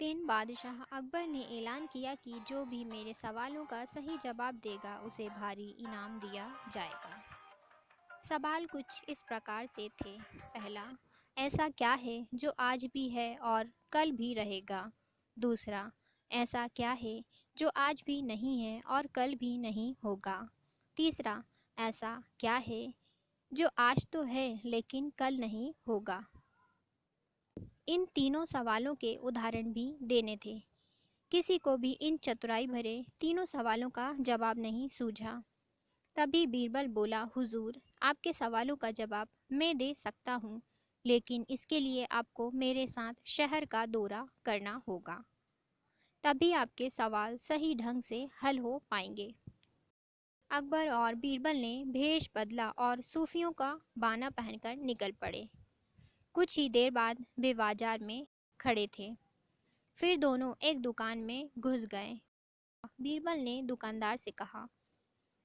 एक दिन बादशाह अकबर ने ऐलान किया कि जो भी मेरे सवालों का सही जवाब देगा उसे भारी इनाम दिया जाएगा। सवाल कुछ इस प्रकार से थे। पहला, ऐसा क्या है जो आज भी है और कल भी रहेगा? दूसरा, ऐसा क्या है जो आज भी नहीं है और कल भी नहीं होगा? तीसरा, ऐसा क्या है जो आज तो है लेकिन कल नहीं होगा? इन तीनों सवालों के उदाहरण भी देने थे। किसी को भी इन चतुराई भरे तीनों सवालों का जवाब नहीं सूझा। तभी बीरबल बोला, हुजूर, आपके सवालों का जवाब मैं दे सकता हूँ, लेकिन इसके लिए आपको मेरे साथ शहर का दौरा करना होगा। तभी आपके सवाल सही ढंग से हल हो पाएंगे। अकबर और बीरबल ने भेष बदला और सूफियों का बाना पहनकर निकल पड़े। कुछ ही देर बाद वे बाजार में खड़े थे। फिर दोनों एक दुकान में घुस गए। बीरबल ने दुकानदार से कहा,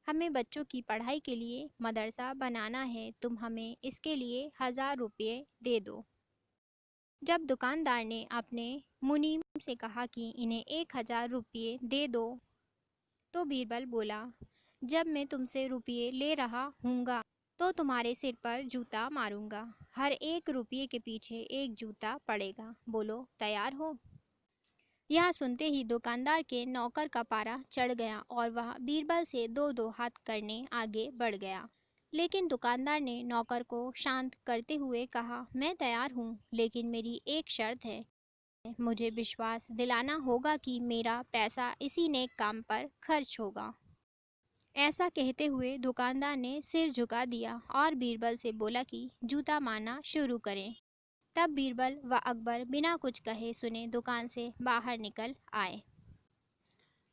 हमें बच्चों की पढ़ाई के लिए मदरसा बनाना है, तुम हमें इसके लिए 1000 रुपये दे दो। जब दुकानदार ने अपने मुनीम से कहा कि इन्हें 1000 रुपये दे दो, तो बीरबल बोला, जब मैं तुमसे रुपये ले रहा हूँगा तो तुम्हारे सिर पर जूता मारूंगा। हर 1 रुपये के पीछे एक जूता पड़ेगा। बोलो, तैयार हो? यह सुनते ही दुकानदार के नौकर का पारा चढ़ गया और वह बीरबल से दो दो हाथ करने आगे बढ़ गया। लेकिन दुकानदार ने नौकर को शांत करते हुए कहा, मैं तैयार हूँ, लेकिन मेरी एक शर्त है। मुझे विश्वास दिलाना होगा कि मेरा पैसा इसी नेक काम पर खर्च होगा। ऐसा कहते हुए दुकानदार ने सिर झुका दिया और बीरबल से बोला कि जूता मारना शुरू करें। तब बीरबल व अकबर बिना कुछ कहे सुने दुकान से बाहर निकल आए।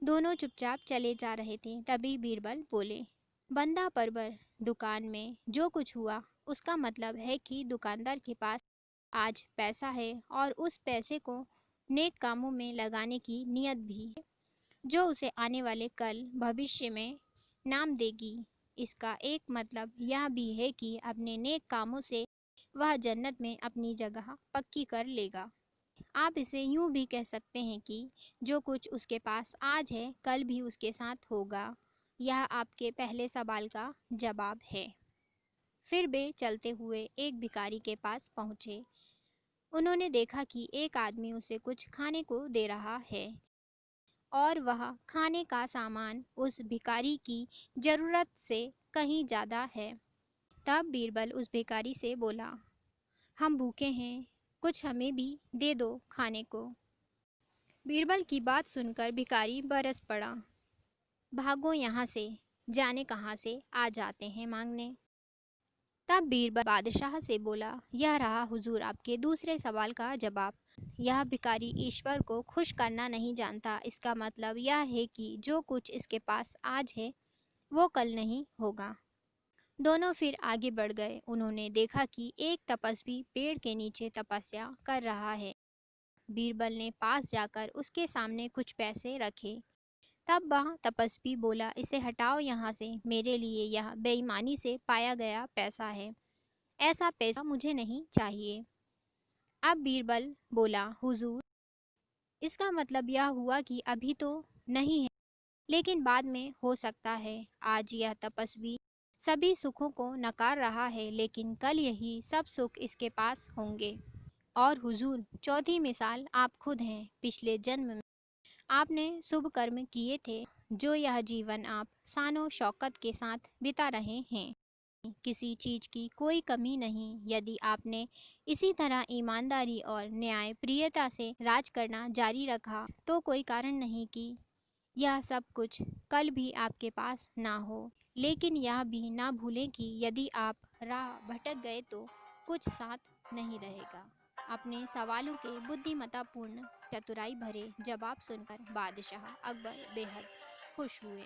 दोनों चुपचाप चले जा रहे थे। तभी बीरबल बोले, बंदा परवर, दुकान में जो कुछ हुआ उसका मतलब है कि दुकानदार के पास आज पैसा है और उस पैसे को नेक कामों में लगाने की नियत भी है, जो उसे आने वाले कल भविष्य में नाम देगी। इसका एक मतलब यह भी है कि अपने नेक कामों से वह जन्नत में अपनी जगह पक्की कर लेगा। आप इसे यूं भी कह सकते हैं कि जो कुछ उसके पास आज है कल भी उसके साथ होगा। यह आपके पहले सवाल का जवाब है। फिर वे चलते हुए एक भिखारी के पास पहुँचे। उन्होंने देखा कि एक आदमी उसे कुछ खाने को दे रहा है और वह खाने का सामान उस भिखारी की ज़रूरत से कहीं ज़्यादा है। तब बीरबल उस भिखारी से बोला, हम भूखे हैं, कुछ हमें भी दे दो खाने को। बीरबल की बात सुनकर भिखारी बरस पड़ा, भागो यहाँ से, जाने कहाँ से आ जाते हैं मांगने। तब बीरबल बादशाह से बोला, यह रहा हुजूर आपके दूसरे सवाल का जवाब। यह भिखारी ईश्वर को खुश करना नहीं जानता। इसका मतलब यह है कि जो कुछ इसके पास आज है वो कल नहीं होगा। दोनों फिर आगे बढ़ गए। उन्होंने देखा कि एक तपस्वी पेड़ के नीचे तपस्या कर रहा है। बीरबल ने पास जाकर उसके सामने कुछ पैसे रखे। तब वह तपस्वी बोला, इसे हटाओ यहाँ से, मेरे लिए यह बेईमानी से पाया गया पैसा है। ऐसा पैसा मुझे नहीं चाहिए। अब बीरबल बोला, हुजूर, इसका मतलब यह हुआ कि अभी तो नहीं है, लेकिन बाद में हो सकता है। आज यह तपस्वी सभी सुखों को नकार रहा है, लेकिन कल यही सब सुख इसके पास होंगे। और हुजूर, चौथी मिसाल आप खुद हैं। पिछले जन्म में आपने शुभ कर्म किए थे, जो यह जीवन आप शानो शौकत के साथ बिता रहे हैं। किसी चीज़ की कोई कमी नहीं। यदि आपने इसी तरह ईमानदारी और न्याय प्रियता से राज करना जारी रखा तो कोई कारण नहीं कि यह सब कुछ कल भी आपके पास ना हो। लेकिन यह भी ना भूलें कि यदि आप राह भटक गए तो कुछ साथ नहीं रहेगा। अपने सवालों के बुद्धिमत्तापूर्ण चतुराई भरे जवाब सुनकर बादशाह अकबर बेहद खुश हुए।